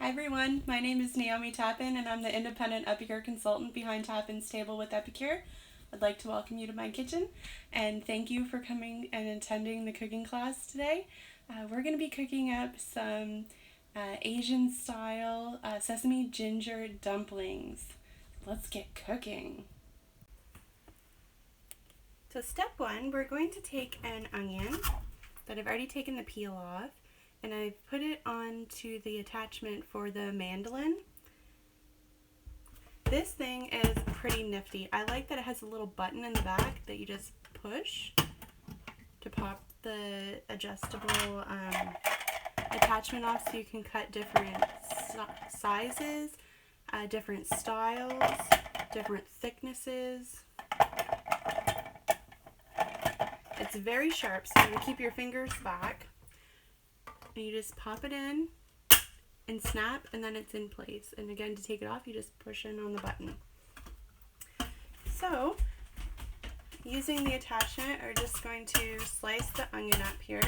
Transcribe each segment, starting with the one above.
everyone, my name is Naomi Tappan and I'm the independent Epicure consultant behind Tappan's Table with Epicure. I'd like to welcome you to my kitchen and thank you for coming and attending the cooking class today. We're going to be cooking up some Asian style sesame ginger dumplings. Let's get cooking. So step one, we're going to take an onion that I've already taken the peel off, and I've put it onto the attachment for the mandolin. This thing is pretty nifty. I like that it has a little button in the back that you just push to pop the adjustable attachment off so you can cut different sizes, different styles, different thicknesses. It's very sharp, so you keep your fingers back. And you just pop it in and snap, and then it's in place. And again, to take it off, you just push in on the button. So, using the attachment, we're just going to slice the onion up here.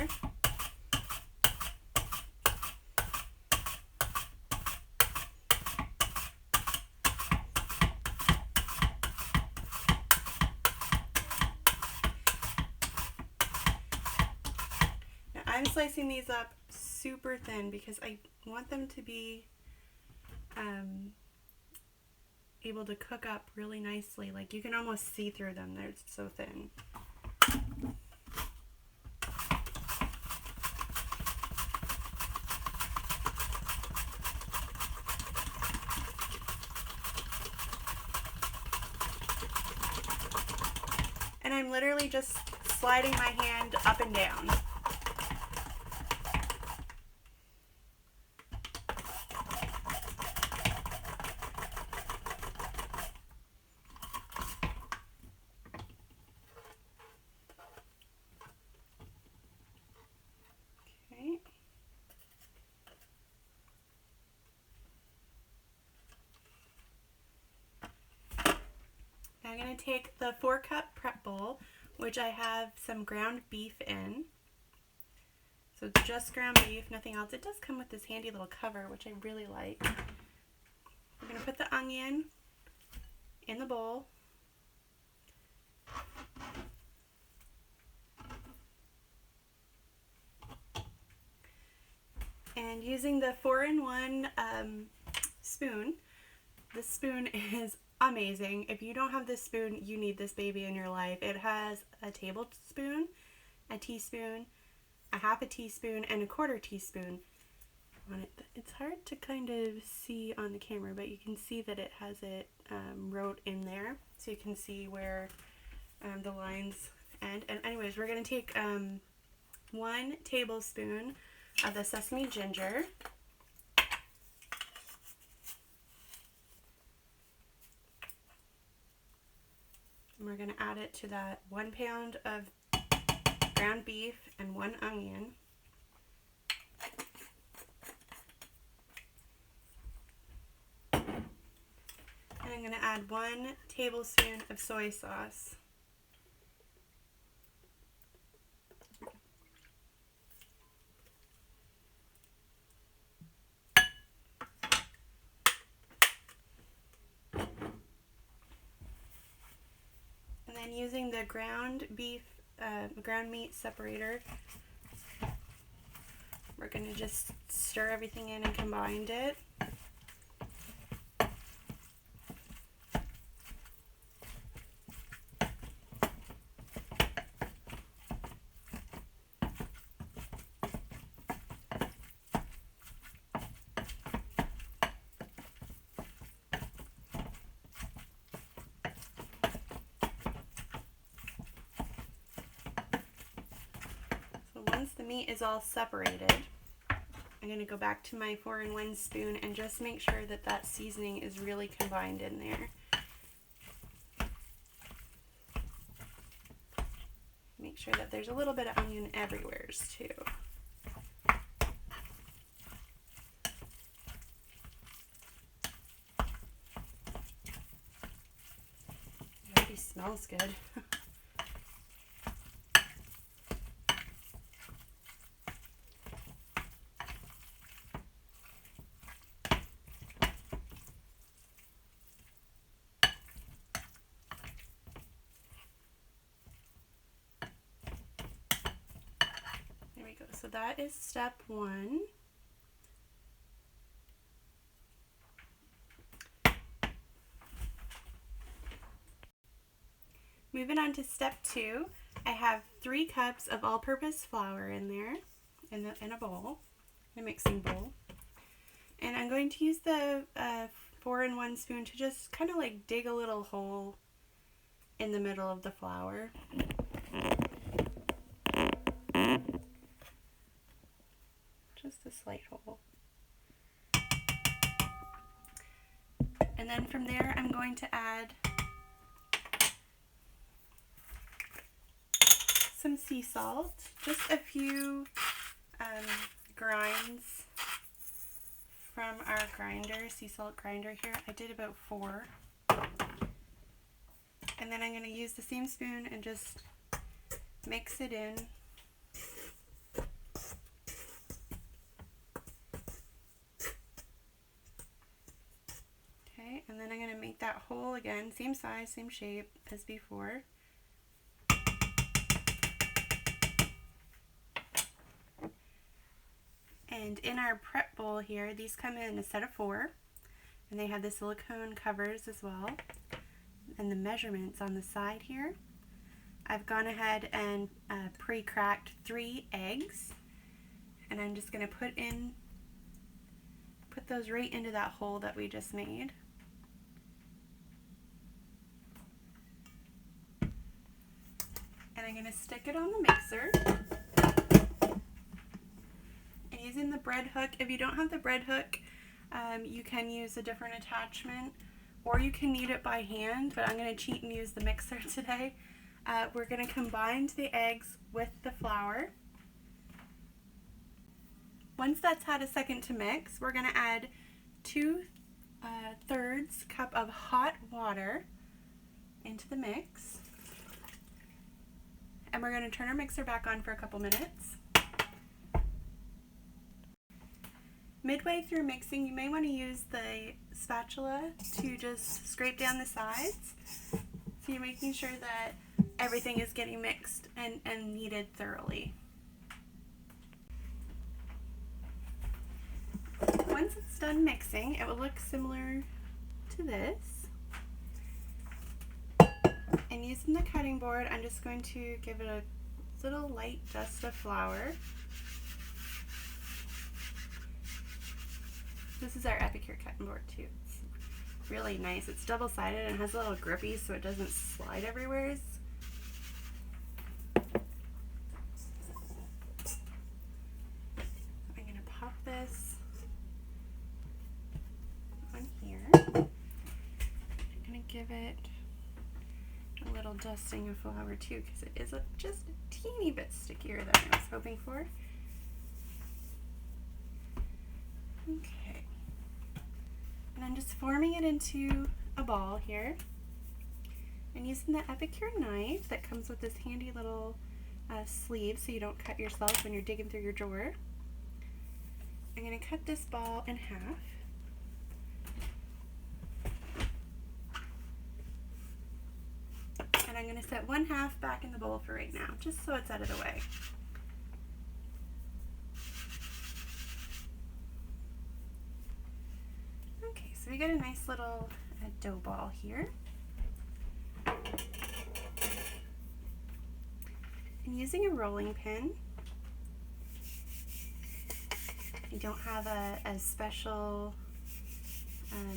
Now, I'm slicing these up super thin because I want them to be able to cook up really nicely. Like you can almost see through them, they're so thin. And I'm literally just sliding my hand up and down. I'm going to take the 4-cup prep bowl, which I have some ground beef in. So it's just ground beef, nothing else. It does come with this handy little cover, which I really like. We're going to put the onion in the bowl. And using the 4-in-1 spoon, this spoon is amazing. If you don't have this spoon, you need this baby in your life. It has a tablespoon, a teaspoon, a half a teaspoon, and a 1/4 teaspoon on it. It's hard to kind of see on the camera, but you can see that it has it wrote in there, so you can see where the lines end. And anyways, we're going to take 1 tablespoon of the sesame ginger. And we're going to add it to that 1 pound of ground beef and 1 onion. And I'm going to add 1 tablespoon of soy sauce. And then using the ground meat separator, we're going to just stir everything in and combine it. Once the meat is all separated, I'm going to go back to my 4-in-1 spoon and just make sure that that seasoning is really combined in there. Make sure that there's a little bit of onion everywhere too. It already smells good. that is step 1. Moving on to step 2, I have 3 cups of all-purpose flour in there, in a bowl, a mixing bowl. And I'm going to use the 4-in-1 spoon to just kind of like dig a little hole in the middle of the flour. Just a slight hole. And then from there I'm going to add some sea salt, just a few grinds from our grinder, sea salt grinder here. I did about 4. And then I'm going to use the same spoon and just mix it in. Okay, and then I'm going to make that hole again, same size, same shape as before. And in our prep bowl here, these come in a set of 4, and they have the silicone covers as well. And the measurements on the side here, I've gone ahead and pre-cracked 3 eggs, and I'm just going to put those right into that hole that we just made. And I'm going to stick it on the mixer. And using the bread hook, if you don't have the bread hook, you can use a different attachment, or you can knead it by hand, but I'm going to cheat and use the mixer today. We're going to combine the eggs with the flour. Once that's had a second to mix, we're going to add 2/3 cup of hot water into the mix. And we're going to turn our mixer back on for a couple minutes. Midway through mixing, you may want to use the spatula to just scrape down the sides. So you're making sure that everything is getting mixed and kneaded thoroughly. Once it's done mixing, it will look similar to this. And using the cutting board, I'm just going to give it a little light dust of flour. This is our Epicure cutting board too. It's really nice. It's double-sided and has a little grippy so it doesn't slide everywhere. I'm going to pop this on here. I'm going to give it a little dusting of flour too, because it is just a teeny bit stickier than I was hoping for. Okay. And I'm just forming it into a ball here. And using the Epicure knife that comes with this handy little sleeve so you don't cut yourself when you're digging through your drawer, I'm going to cut this ball in half. And I'm going to set 1/2 back in the bowl for right now, just so it's out of the way. Okay, so we got a nice little dough ball here. And using a rolling pin, I don't have a special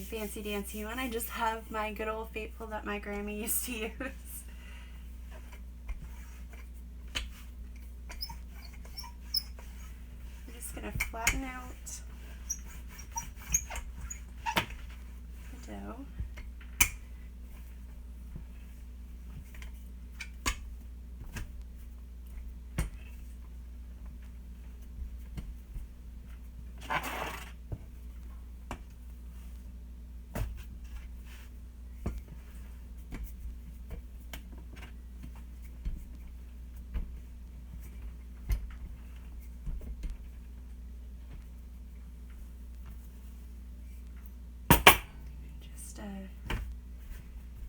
fancy dancy one. I just have my good old faithful that my grandma used to use. I'm just going to flatten out the dough.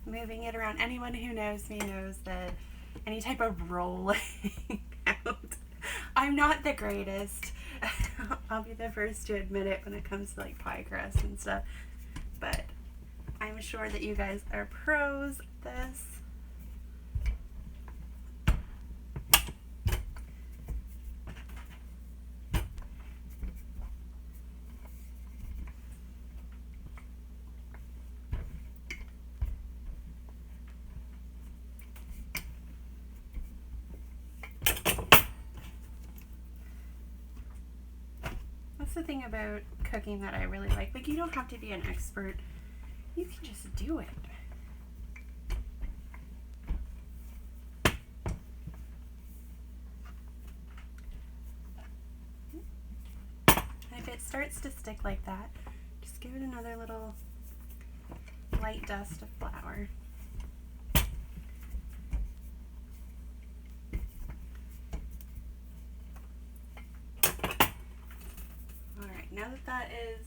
Moving it around. Anyone who knows me knows that any type of rolling out, I'm not the greatest. I'll be the first to admit it when it comes to like pie crust and stuff. But I'm sure that you guys are pros at this. That's the thing about cooking that I really like. Like, you don't have to be an expert. You can just do it. And if it starts to stick like that, just give it another little light dust of flour. Alright, now that that is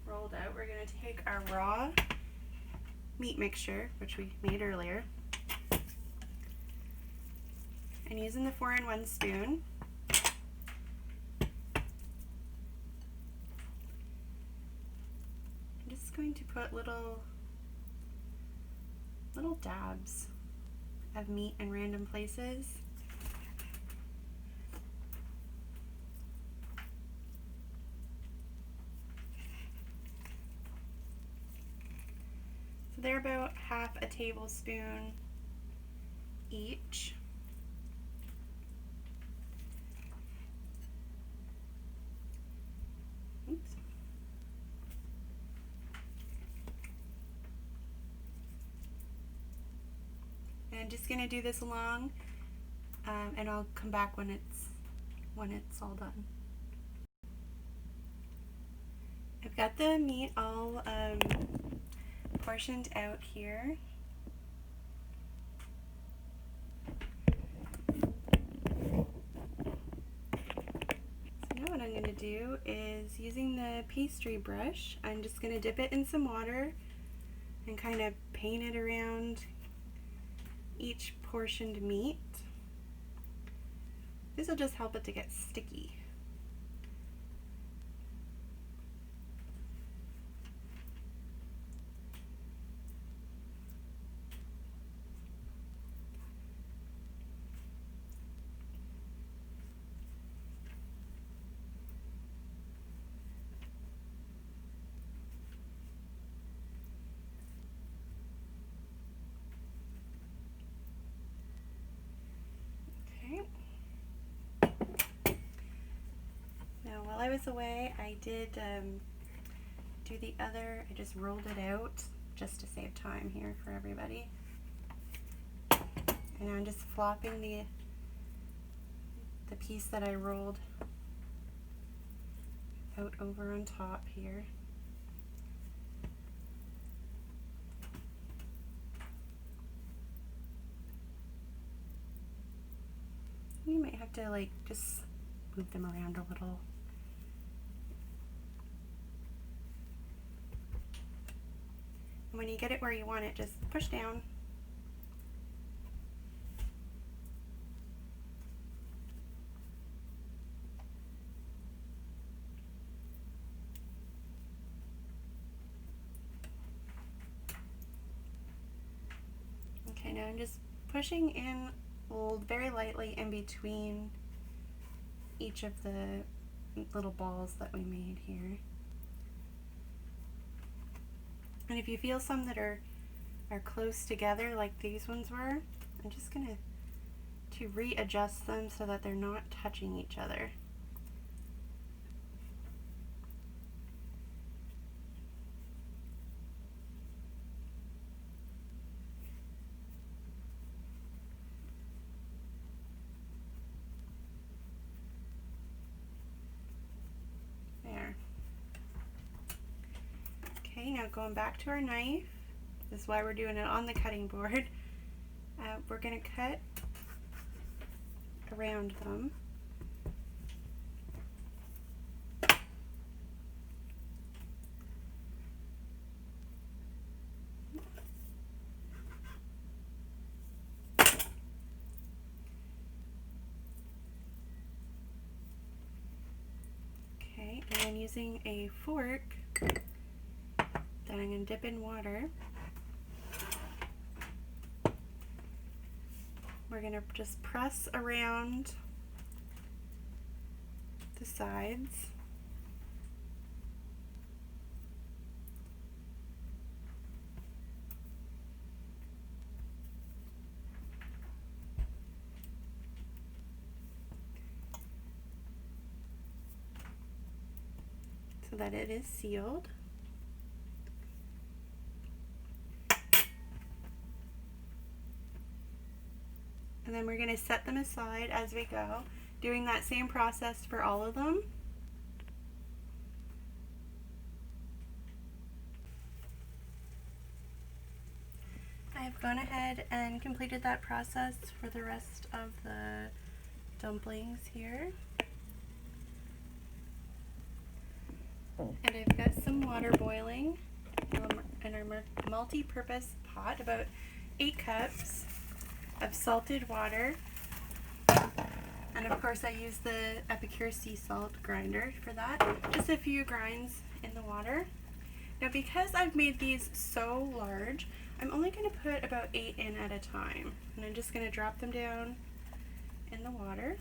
rolled out, we're going to take our raw meat mixture, which we made earlier, and using the 4-in-1 spoon, I'm just going to put little dabs of meat in random places. So they're about half a tablespoon each. Oops. And I'm just going to do this along, and I'll come back when it's all done. I've got the meat all portioned out here. So now what I'm going to do is, using the pastry brush, I'm just going to dip it in some water and kind of paint it around each portioned meat. This will just help it to get sticky. Now, while I was away, I did do the other. I just rolled it out just to save time here for everybody. And I'm just flopping the piece that I rolled out over on top here. You might have to like just move them around a little. And when you get it where you want it, just push down. Okay, now I'm just pushing in very lightly in between each of the little balls that we made here. And if you feel some that are close together like these ones were, I'm just going to readjust them so that they're not touching each other. Okay, now going back to our knife, this is why we're doing it on the cutting board. We're going to cut around them. And then using a fork that I'm going to dip in water, we're going to just press around the sides. So that it is sealed. And then we're going to set them aside as we go, doing that same process for all of them. I've gone ahead and completed that process for the rest of the dumplings here. And I've got some water boiling in our multi-purpose pot, about 8 cups of salted water. And of course I use the Epicure sea salt grinder for that. Just a few grinds in the water. Now because I've made these so large, I'm only going to put about 8 in at a time. And I'm just going to drop them down in the water.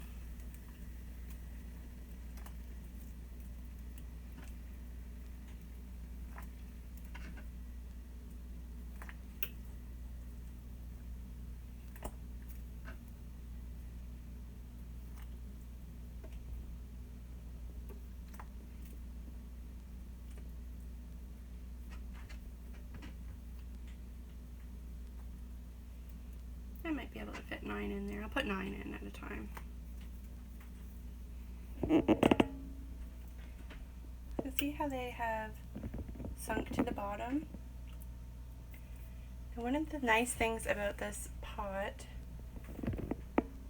I might be able to fit 9 in there. I'll put 9 in at a time. So see how they have sunk to the bottom? And one of the nice things about this pot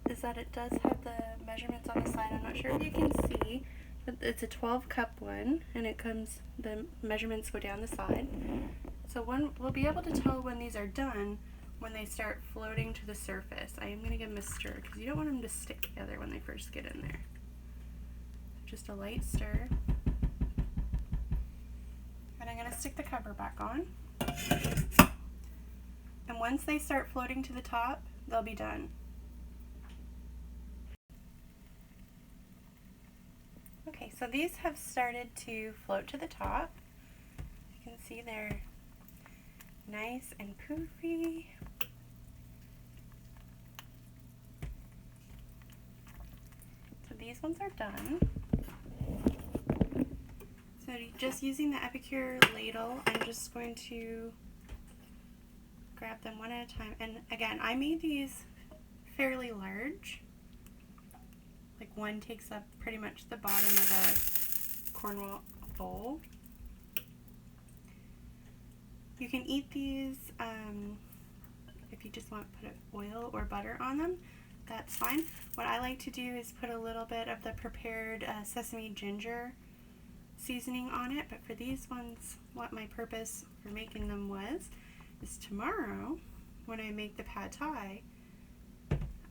is that it does have the measurements on the side. I'm not sure if you can see, but it's a 12 cup one, and the measurements go down the side. So we'll be able to tell when these are done when they start floating to the surface. I am going to give them a stir because you don't want them to stick together when they first get in there. Just a light stir. And I'm going to stick the cover back on. And once they start floating to the top, they'll be done. Okay, so these have started to float to the top. You can see they're nice and poofy. So these ones are done. So just using the Epicure ladle, I'm just going to grab them one at a time. And again, I made these fairly large. Like one takes up pretty much the bottom of a Cornwall bowl. You can eat these if you just want to put oil or butter on them, that's fine. What I like to do is put a little bit of the prepared sesame ginger seasoning on it, but for these ones, what my purpose for making them was, is tomorrow when I make the pad thai,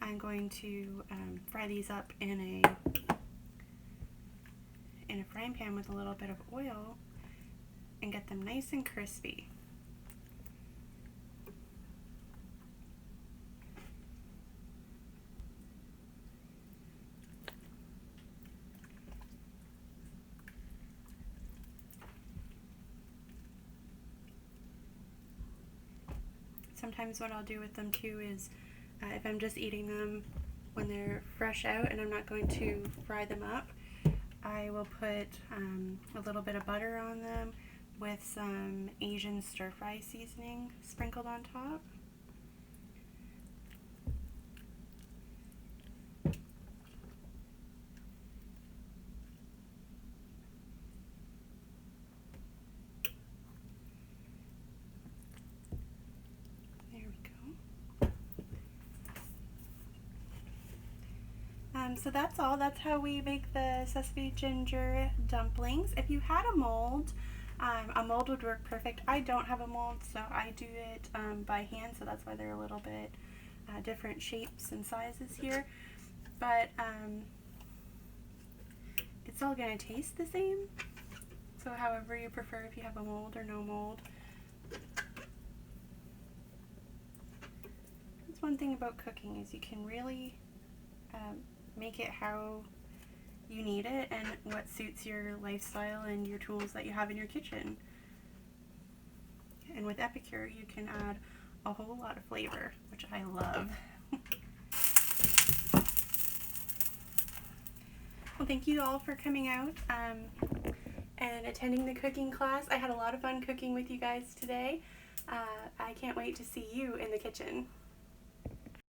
I'm going to fry these up in a frying pan with a little bit of oil and get them nice and crispy. Sometimes what I'll do with them too is if I'm just eating them when they're fresh out and I'm not going to fry them up, I will put a little bit of butter on them with some Asian stir-fry seasoning sprinkled on top. So that's all. That's how we make the sesame ginger dumplings. If you had a mold would work perfect. I don't have a mold, so I do it by hand, so that's why they're a little bit different shapes and sizes here. But it's all going to taste the same. So however you prefer, if you have a mold or no mold. That's one thing about cooking, is you can really make it how you need it and what suits your lifestyle and your tools that you have in your kitchen. And with Epicure, you can add a whole lot of flavor, which I love. Well, thank you all for coming out and attending the cooking class. I had a lot of fun cooking with you guys today. I can't wait to see you in the kitchen.